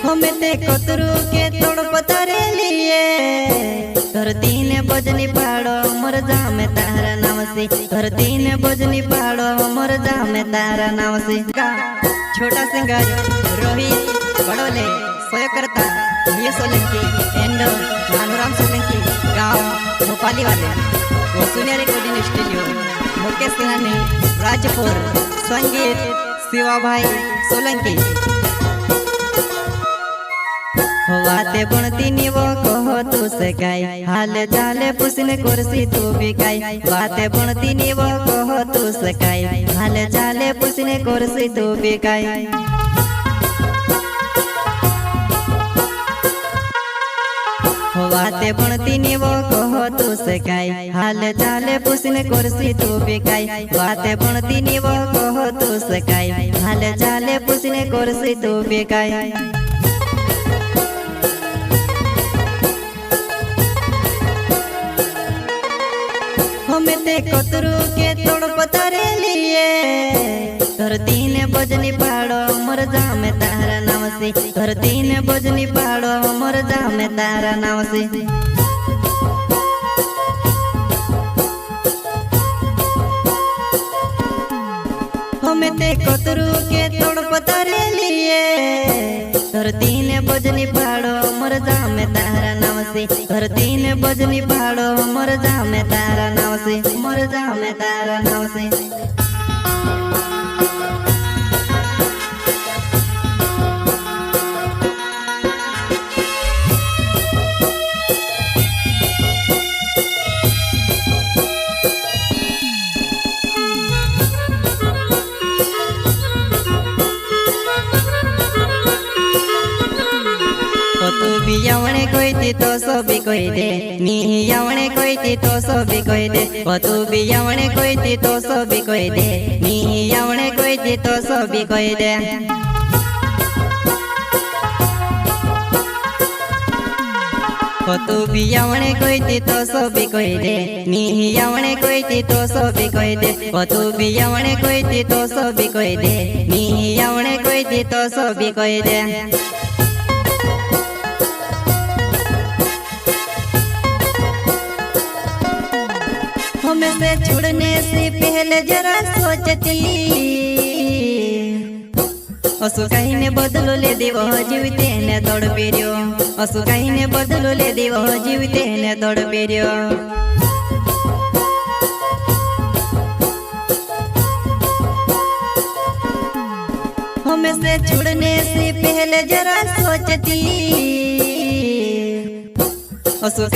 हमें ते कतरू के तोड़ पतारे लिए धरती ने बजनी पाड़ो मर जा में तारा नाम से धरती ने बजनी पाड़ो मर जा में तारा नाम से छोटा सिंगर रोहित बड़ोले सोयकर्ता ये सोलंकी एंड भानुराम सोलंकी गांव भोपाली वाले वसुनिया रिकॉर्डिंग स्टूडियो मुकेश सिंहानी राजपुर संगीत शिवा भाई सोलंकी वाते बनती नी वो कहो तू से गाय हाल चाले पुसने कुर्सी तू भी गाय वाते बनती नी वो कहो तू से गाय हाल चाले पुसने कुर्सी तू भी गाय वाते बनती नी वो कहो तू से गाय हाल चाले पुसने कुर्सी तू भी गाय वाते बनती नी वो कहो तू से गाय हाल चाले पुसने कुर्सी तू भी गाय हमें ते कतरू के तोड़ पतारे लिए धरती ने बजनी पाड़ो मर जा में तारा नाम से धरती ने बजनी पाड़ो मर जा में तारा नाम से हमें ते कतरू के तोड़ पतारे लिए धरती ने बजनी पाड़ो मर जा में तारा नाम से धरती ने बजनी पाड़ो मर जा में तारा नाम से मर जा में तारा नाम से तू भी आवणे कोई थी तो सो भी कोई दे नी आवणे कोई थी तो सो भी कोई दे तू भी आवणे कोई थी तो सो भी कोई दे नी आवणे कोई थी तो सो भी कोई दे तू भी आवणे कोई थी तो सो भी कोई दे नी आवणे कोई थी तो सो भी कोई दे तू भी आवणे कोई थी तो सो भी कोई दे नी आवणे कोई थी तो सो भी कोई दे हमें से छुड़ने से पहले जरा सोचती असु कहीं ने बदलो ले देवो जीवते ने दौड़ पेरियो असु कहीं ने बदलो ले देवो जीवते ने दौड़ पेरियो हमें से छुड़ने से पहले जरा सोचती असु